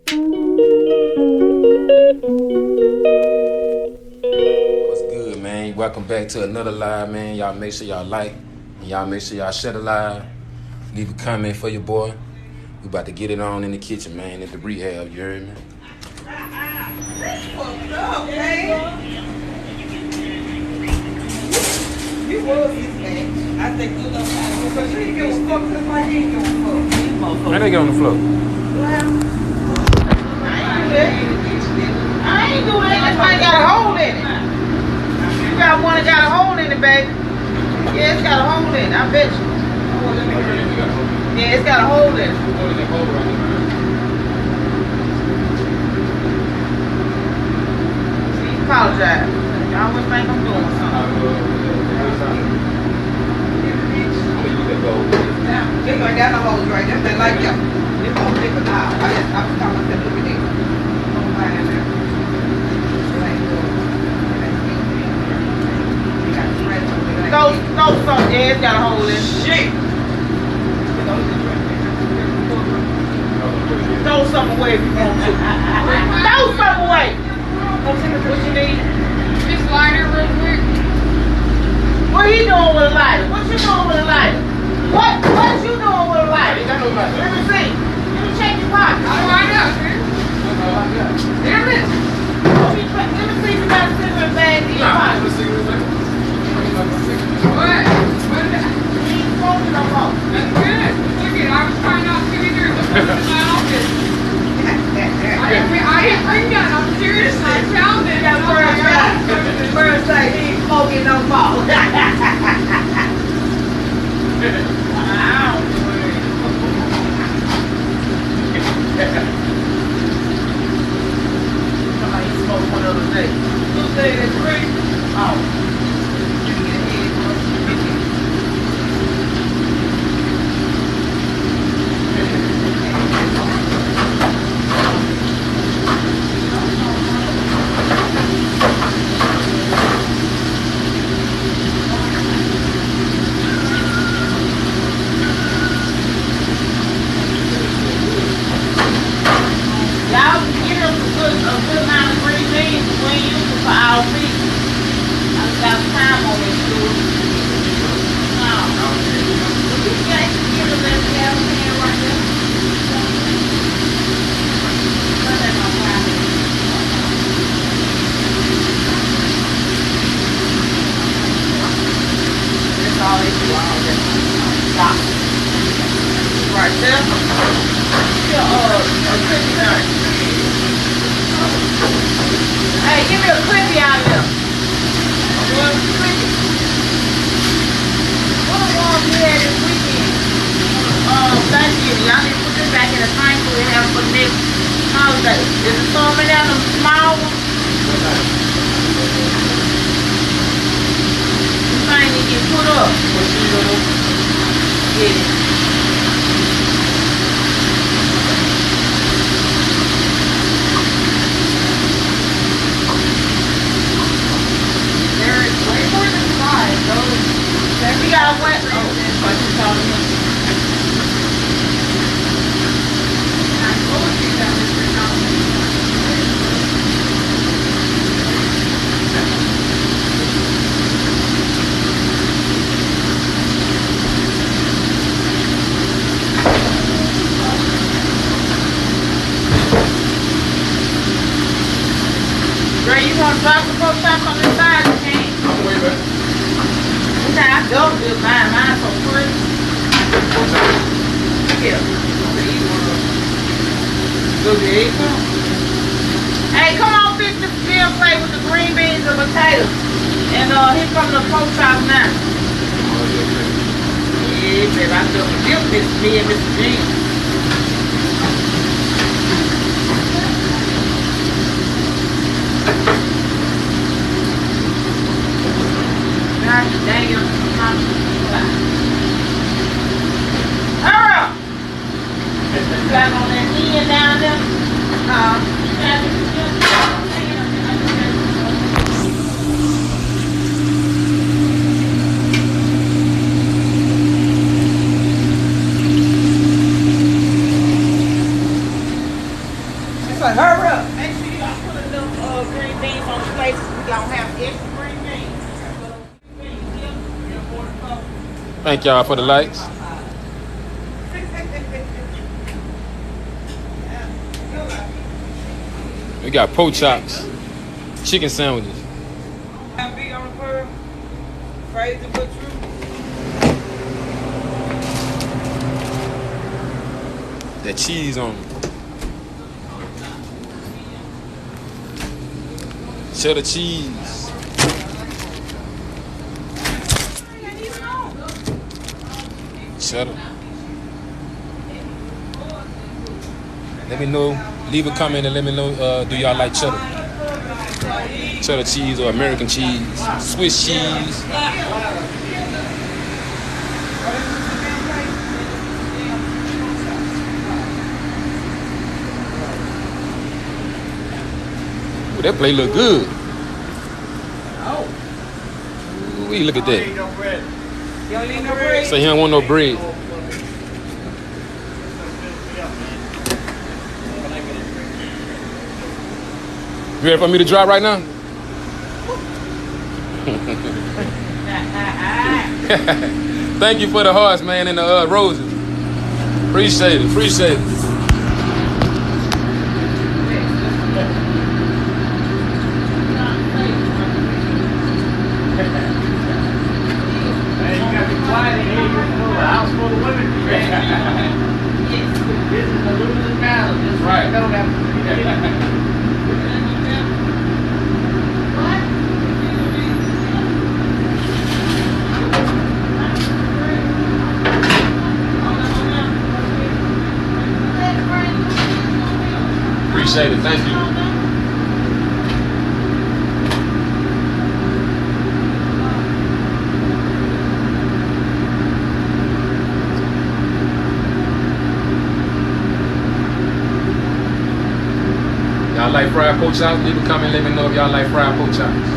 What's good, man? Welcome back to another live, man. Y'all make sure y'all like and y'all make sure y'all share the live. Leave a comment for your boy. We about to get it on in the kitchen, man, at the rehab. You heard me? Fucked up, man. You was this man. I think you know how to because you didn't give a fuck because I didn't give a fuck. Man, they get on the floor. Well, I ain't doing it. That's why it got a hole in it. You got one that got a hole in it, baby. Yeah, it's got a hole in it. I bet you. Yeah, it's got a hole in it. See, apologize. Y'all always think I'm doing something. This one got no holes right there. They like them. This won't take a lot. I was talking about that look at this. Don't mind that. Throw something. Yeah, it's got a hole in it. Shit. Throw something away if you want to. Throw something away. What you need? This lighter real quick. What he doing with a lighter? What you doing with a lighter? What you doing with a lighter? Let me see. Let me check your pocket. How do I know, man? Damn it. Let me see if you got a cigarette bag in your pocket. What? What is that? You ain't smoking no more. That's good. Look at it. I was trying not to get either. Look at my office. I didn't bring that. I'm serious. I found it. First say he ain't smoking no more. Somebody smoked one other day. Tuesday at 3? Oh. Y'all get us a good amount of green beans when you use it for our feet. I got time on this dude. No. You guys can get us that gas can right there. Put that on fire. That's all they do. Stop. Right there. A clippy out. Hey, give me a clippy out of there. What the one we had this weekend? Thanksgiving. Y'all need to put this back in the tank so we have for next holiday. Is it storming down them small ones? This thing need to get put up. Yeah. We got a wet room. That's what you told me. I told you that Mr. Johnson. Ray, you want to drop the post up on this side? You can't. I'm way back. I don't do mine. Mine's so pretty. Yeah. Look at it. Hey, come on, fix this bill plate with the green beans and potatoes. And here come the pork chop now. Yeah, baby, I feel the guilt this me and Mr. Jean. God dang it. Hurry up! Got on that end down there. So hurry up. Make sure y'all put enough green beans on the plates. We don't have extra green beans. Thank y'all for the likes. We got pork chops, chicken sandwiches. Be on the curb. Crazy but true. That cheese on it. Cheddar cheese. Cheddar. Let me know. Leave a comment and let me know. Do y'all like cheddar? Cheddar cheese or American cheese? Swiss cheese? Ooh, that plate look good. Ooh, look at that. You don't need no bread? So he don't want no bread. You ready for me to drive right now? Thank you for the hearts, man, and the roses. Appreciate it. Appreciate it. Appreciate it. Thank you. Y'all like fried pork chops? Leave a comment. Let me know if y'all like fried pork chops.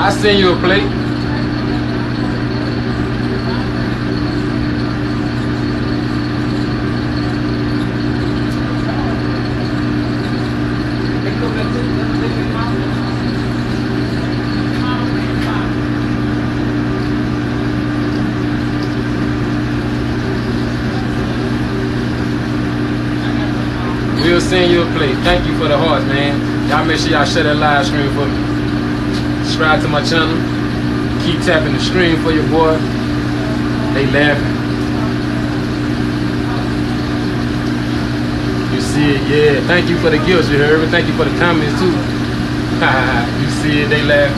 I send you a plate. We'll send you a plate. Thank you for the hearts, man. Y'all make sure y'all share that live stream for me. Subscribe to my channel. Keep tapping the screen for your boy. They laughing. You see it, yeah. Thank you for the gifts, you heard me. Thank you for the comments too. You see it, they laughing.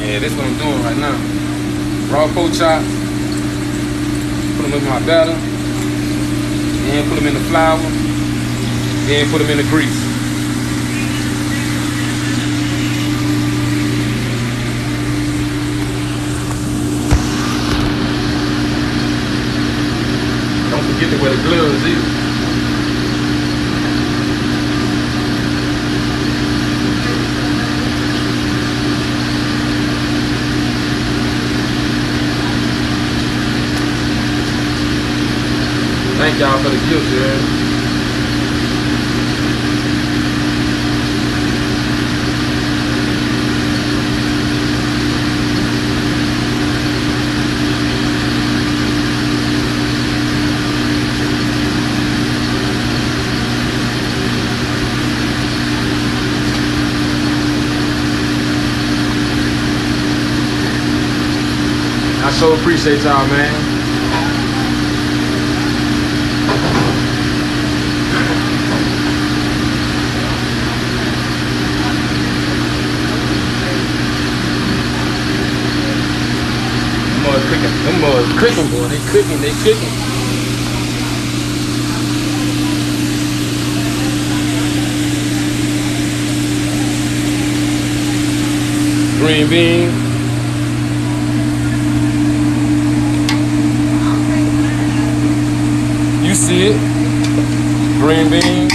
Yeah, that's what I'm doing right now. Raw pork chop. Put them in my batter. Then put them in the flour. Then put them in the grease. Get to wear the gloves either. Thank y'all for the gift, man. I so appreciate y'all, man. cooking, boy. They cooking. They cooking. Green bean. You see it. Green bean.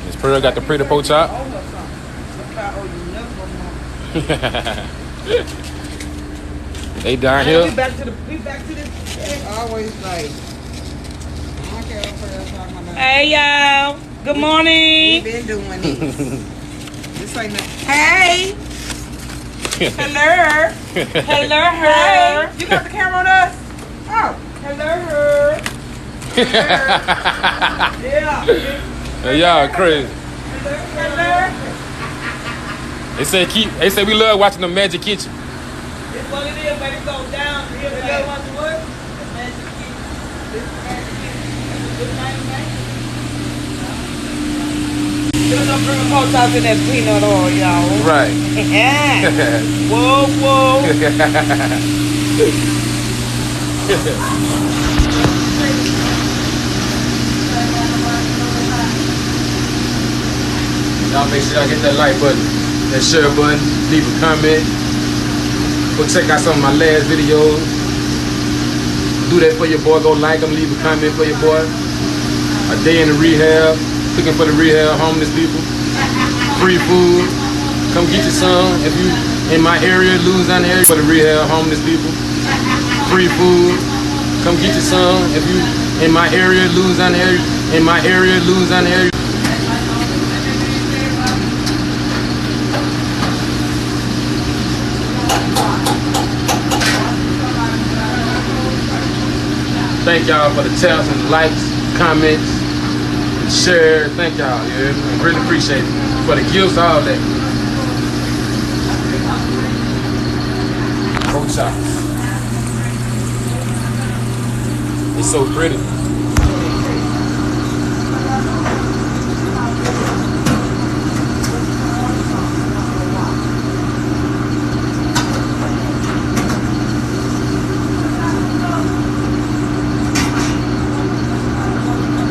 Miss Pearl got the pretty pork chop. They down here. We back to this. Always like. I don't care what Pearl talking about. Hey y'all. Good We morning. been doing this. This ain't nothing. Hey. Hello. Hello, her. Hey. You got the camera on us? Oh. Hello, her. Yeah. Hey, y'all crazy. Hello. They say we love watching the Magic Kitchen. It's what it is, but it goes down. You ever watch the what? The Magic Kitchen. This is Magic Kitchen. That's a good name, man. There's no bring a pork chops in that peanut oil, y'all. Right. Whoa, whoa. Y'all make sure y'all hit that like button, that share button, leave a comment. Go check out some of my last videos. Do that for your boy. Go like them, leave a comment for your boy. A day in the rehab, cooking for the rehab homeless people. Free food. Come get you some. If you in my area, Louisiana area, for the rehab homeless people. Free food. Come get you some. If you in my area, Louisiana area, Thank y'all for the taps and likes, comments, and share. Thank y'all, yeah. I really appreciate it. For the gifts, all that. Pork chops. It's so pretty.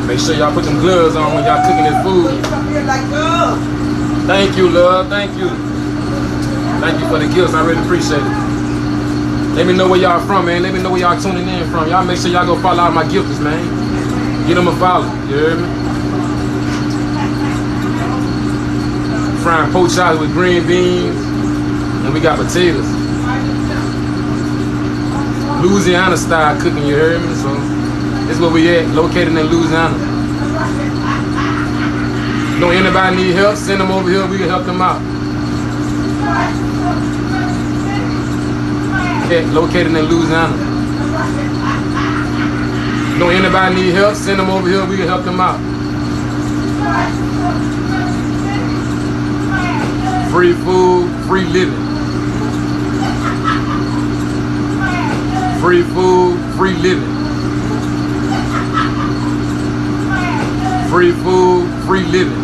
Make sure y'all put them gloves on when y'all cooking this food. Thank you, love. Thank you. Thank you for the gifts. I really appreciate it. Let me know where y'all from, man. Let me know where y'all tuning in from. Y'all make sure y'all go follow all my gifters, man. Get them a follow. You hear me? Frying pork chops with green beans. And we got potatoes. Louisiana style cooking, you hear me? So this is where we at, located in Louisiana. Know anybody need help, send them over here, we can help them out. Yeah, located in Louisiana. Know anybody need help, send them over here, we can help them out. Free food, free living. Free food, free living. Free food, free living.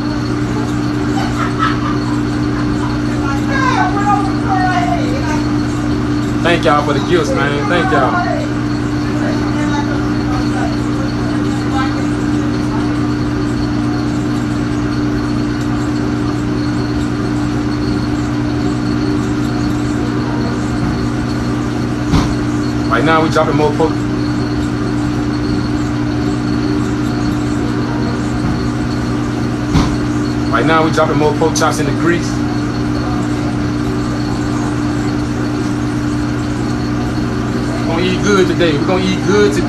Thank y'all for the gifts, man. Thank y'all. Right now, we dropping more pork. Right now, we dropping more pork chops in the grease. We're gonna eat good today. We're gonna eat good today.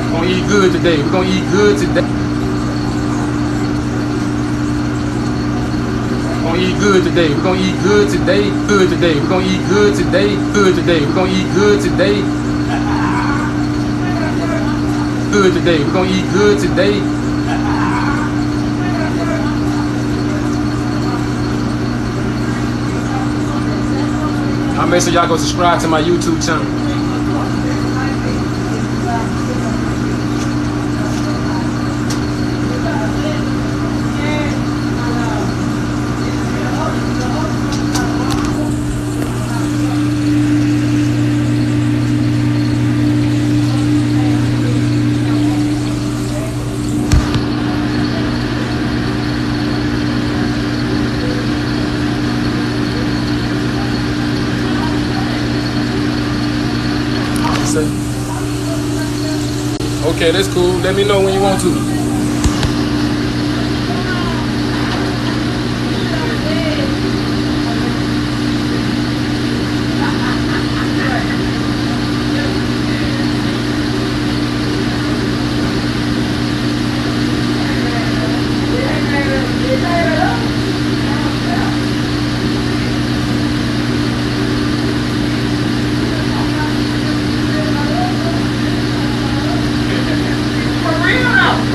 We're gonna eat good today. We're gonna eat good today. We're gonna eat good today. We're gonna eat good today. Good today. We're gonna eat good today. Good today. We're gonna eat good today. Good today. We're gonna eat good today. I'll make sure y'all go subscribe to my YouTube channel. Okay, that's cool. Let me know when you want to.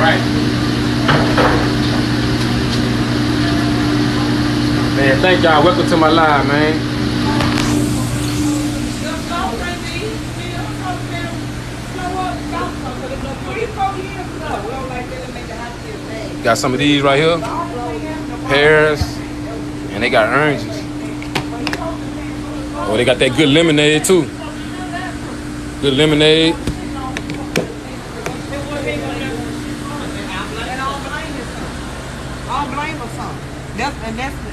Right. Man, thank y'all. Welcome to my live, man. Got some of these right here. Pears. And they got oranges. Oh, they got that good lemonade too. Good lemonade.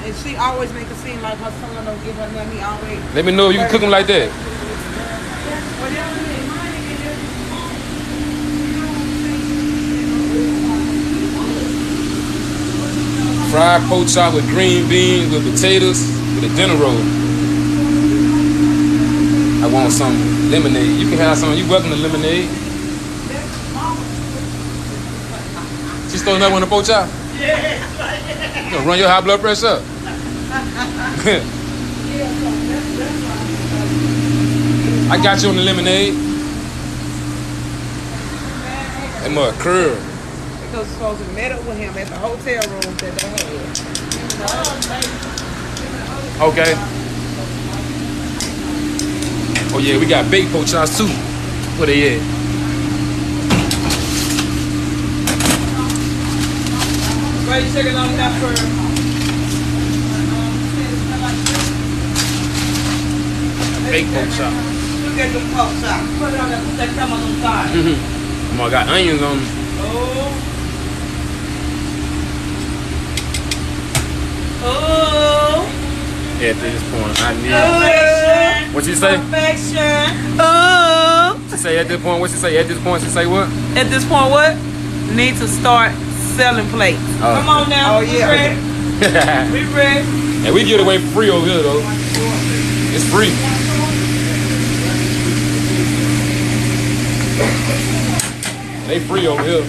And she always make it seem like her son don't give her nothing. He always. Let me know if you can cook them like that. Fried pork chop with green beans, with potatoes, with a dinner roll. I want some lemonade. You can have some. You welcome to lemonade. She stole another one of pork chop? Yeah. You gonna run your high blood pressure up. I got you on the lemonade. That mother curl. Because we're supposed to meet up with him at the hotel room that they had. Okay. Oh yeah, we got baked pork chops too. Where they at? Why you taking on that for? Baked pork chop. Look at the pork chop. Put it on that come on the side. Come on, got onions on them. Oh. At this point, I need. What you say? Perfection. Oh. She say at this point. What she say? At this point, she say what? At this point, what? Need to start selling plates. Oh. Come on now. Oh yeah. We ready. And we give it away free over here though. It's free. They free over here.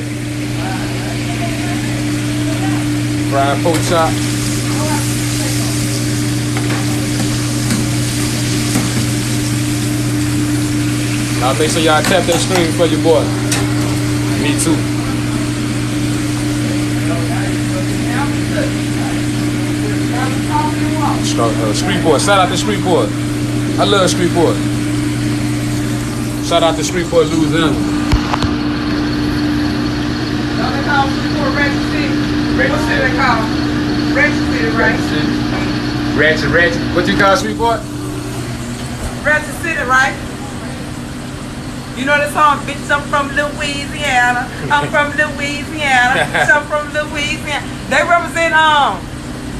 Fried pork chop. Y'all make sure y'all tap that screen for your boy. Me too. Streetport. Shout out to Streetport. I love Streetport. Shout out to Streetport, Louisiana. They call Streetport Ratchet City. What's they call? Ratchet City, right? Ratchet. What you call Streetport? Ratchet City, right? You know the song, bitch, I'm from Louisiana. I'm from Louisiana. Bitch, I'm from Louisiana. They represent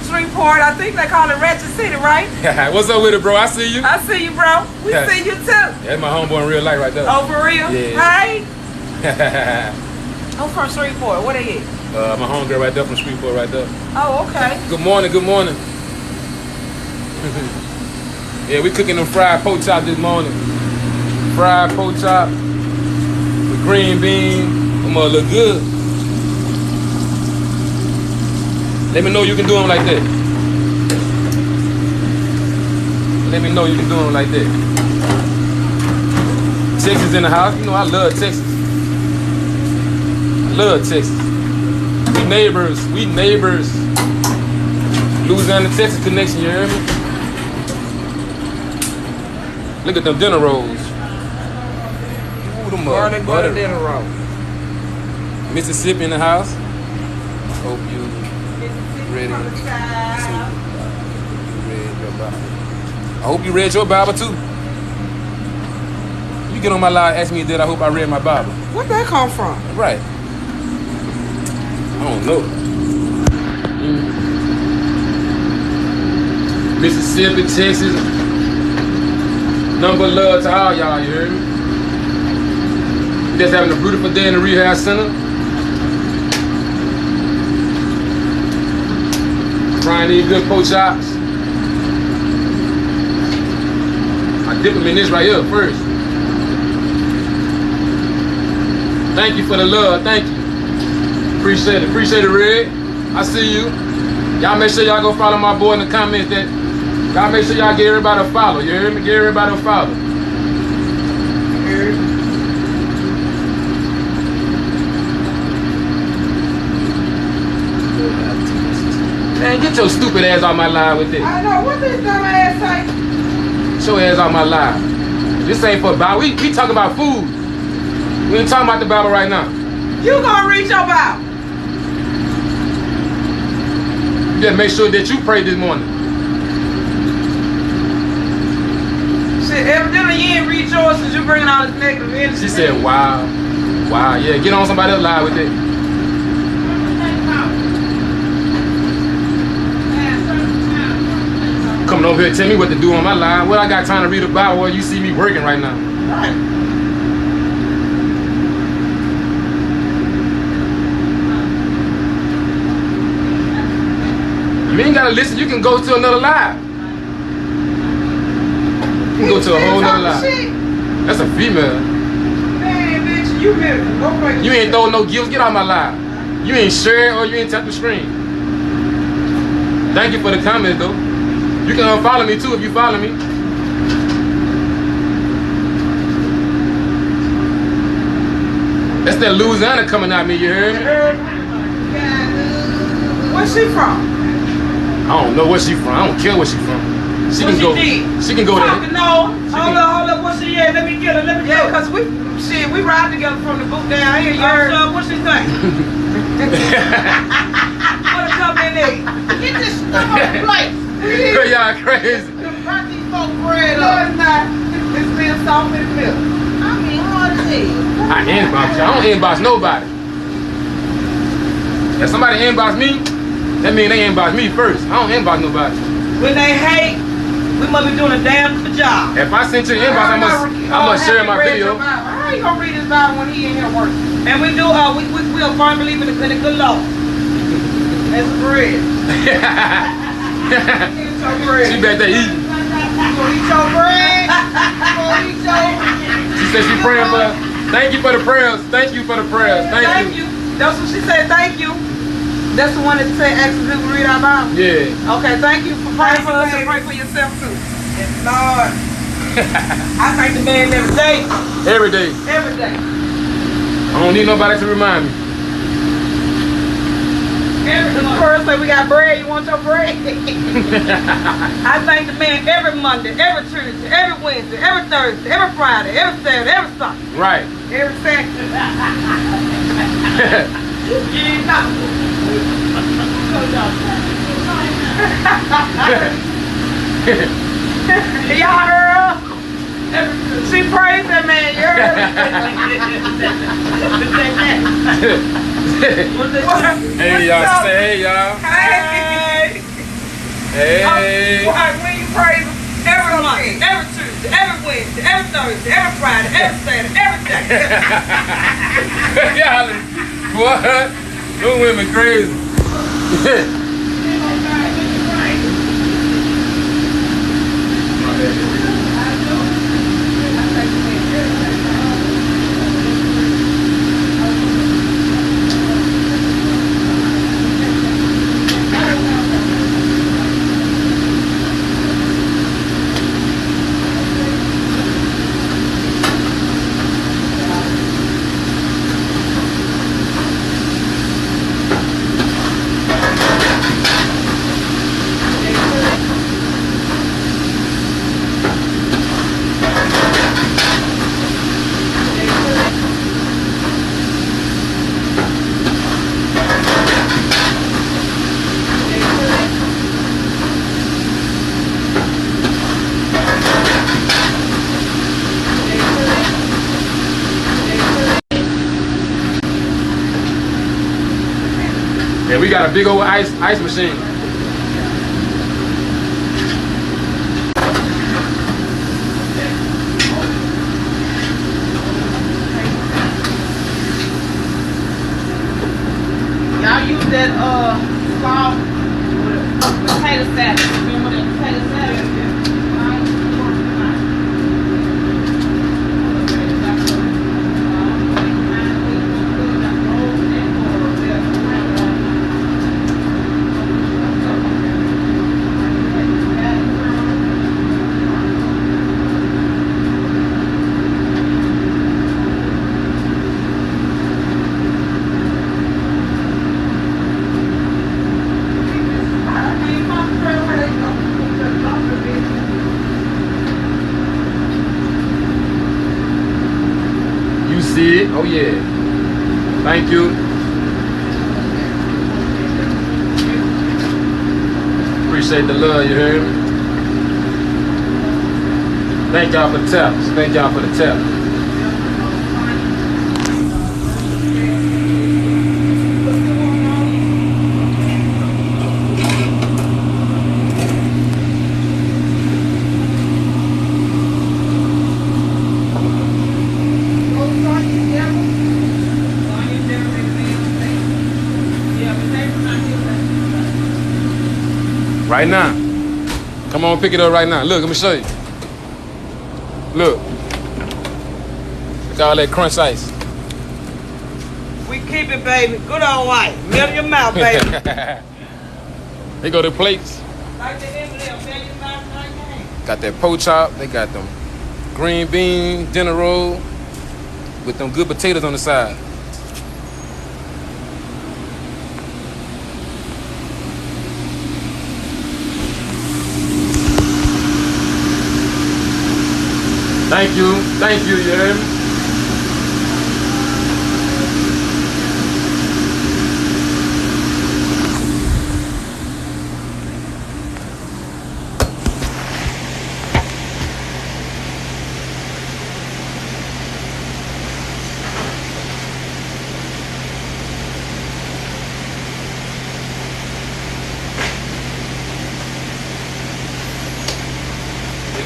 Shreveport. I think they call it Ratchet City, right? What's up with it, bro? I see you. I see you, bro. We see you too. That's my homeboy in real life right there. Oh, for real? Yeah. Hey. I'm from Shreveport. What they at? My homegirl right there from Shreveport right there. Oh, okay. Good morning. Yeah, we cooking them fried pork chop this morning. Fried pork chop with green beans. Them gonna look good. Let me know you can do them like that. Let me know you can do them like that. Texas in the house. You know I love Texas. I love Texas. We neighbors. Louisiana, Texas connection, you hear me? Look at them dinner rolls. Ooh, them Garlic butter dinner roll. Mississippi in the house. Hope you ready. I hope you read your Bible too. You get on my live, ask me did I hope I read my Bible. Where'd that come from? Right. I don't know. Mississippi, Texas. Number love to all y'all, you heard me? just having a beautiful day in the rehab center. Trying these good pork chops. I dip them in this right here first. Thank you for the love. Thank you. Appreciate it. Appreciate it, Red. I see you. Y'all make sure y'all go follow my boy in the comments. Y'all make sure y'all give everybody a follow. You hear me? Give everybody a follow. Man, get your stupid ass off my live with this. I know. What this dumb ass say? Get your ass off my live. This ain't for Bible. We talking about food. We ain't talking about the Bible right now. You gonna read your Bible? You just make sure that you pray this morning. Shit, evidently you ain't read yours since you bringing all this negative energy. She said, wow. Wow, yeah, get on somebody else live with it. Coming over here and tell me what to do on my live. Well, I got time to read the Bible while you see me working right now. Right. You ain't gotta listen, you can go to another live. You can go to a whole nother live. That's a female. Man, bitch, you better go break. You ain't throw no gifts, get out my live. You ain't share or you ain't tap the screen. Thank you for the comments though. You can unfollow me too if you follow me. That's that Louisiana coming at me, you heard me? Where's she from? I don't know where she from. I don't care where she from. She can go. She can go there. No. Hold up. What she at? Let me get her. Let me get her. Cause we ride together from the boot down here. You heard? What she think? What a company they? Get this stuff on the plate. Y'all crazy. Burn these folks bread up. No, it's not. It's being soft in the milk. I mean, hard as hell. I inbox you. I don't inbox nobody. If somebody inbox me, that means they inbox me first. I don't inbox nobody. When they hate, we must be doing a damn good job. If I send you the inbox, I must share my video. How you gonna read his Bible when he in here working? And we do. We are firm believers in the good Lord. That's bread. She back there eating. You gonna eat your bread? You gonna eat your... She said she praying for us. Thank you for the prayers. Thank you for the prayers. Thank you. That's what she said. Thank you. That's the one that said ask us if we read our Bible. Yeah. Okay. Thank you for praying for us and pray for yourself too. Yes, Lord. I thank the man every day. Every day. Every day. I don't need nobody to remind me. The first say we got bread, you want your bread? I thank the man every Monday, every Tuesday, every Wednesday, every Thursday, every Friday, every Saturday, every Sunday. Right. Every Saturday. You ain't talking. Y'all heard her? She praised that man, you heard Hey y'all, say hey y'all. Hey. Hey. When you praise him, every Monday, every Tuesday, every Wednesday, every Thursday, every Friday, every Saturday, every day. Y'all, what? Those women crazy. Yeah, we got a big old ice machine. use that sauce with potato salad. Remember that potato salad? See it? Oh yeah. Thank you. Appreciate the love, you heard me? Thank y'all for the taps. Thank y'all for the taps. Right now. Come on, pick it up right now. Look, let me show you. Look. Look at all that crunch ice. We keep it, baby. Good old white. Melt in your mouth, baby. They go to plates. Like the M&M, melt in your mouth like that. Got that pork chop. They got them green bean dinner roll with them good potatoes on the side. Thank you, you hear me?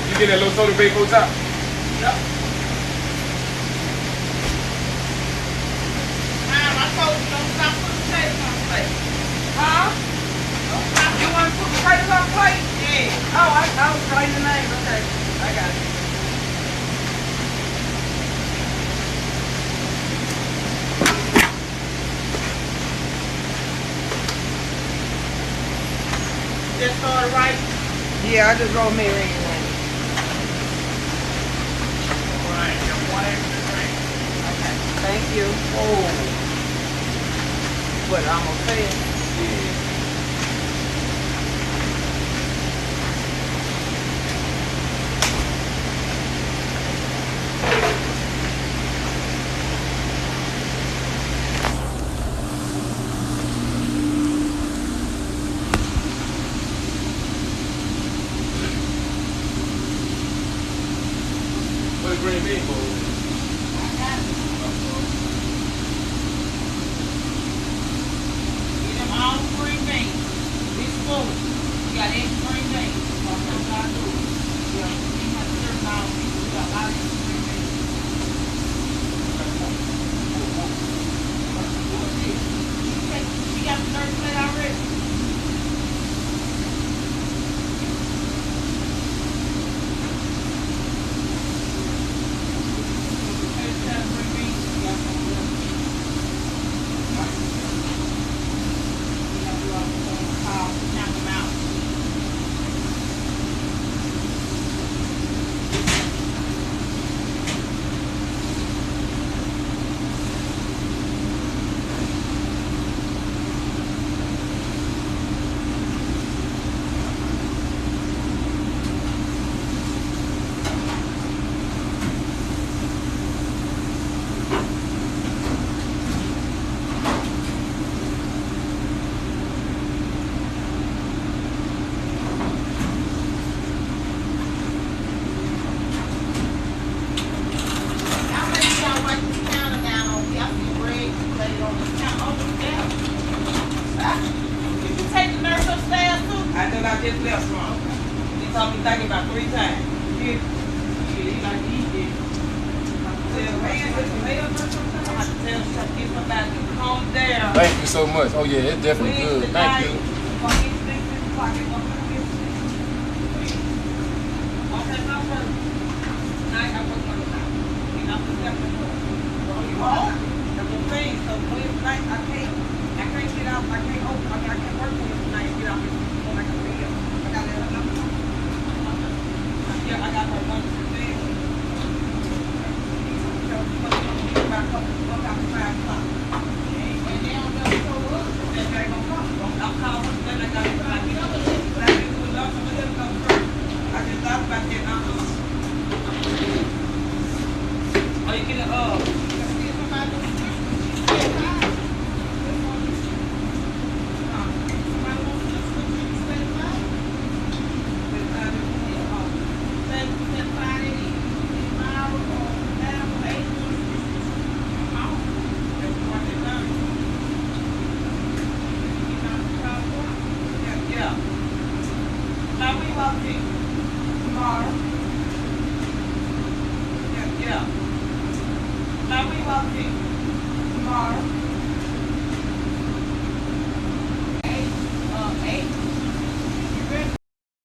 You get that little soda bake on top? Yep. I told you don't stop putting potatoes on the plate. Huh? You want to put potatoes on the plate? Yeah. Oh, I was writing the name. Okay. I got it. Just started right. Yeah, I just rolled me in. Thank you. Oh. What, I'm okay? Yeah. What a green bean bowl. All green beans. This full. You got eggs, green beans. That's what I do. Yeah. You have to serve all people. You got a lot of green beans. She got the third plate already. I just left from. He told me thank you about 3 times. Yeah, he like to eat it. I said, man, this is mail or something. gonna have to tell get somebody to come there. Thank you so much. Oh yeah, it's definitely good. Thank you. I can't get out. I can't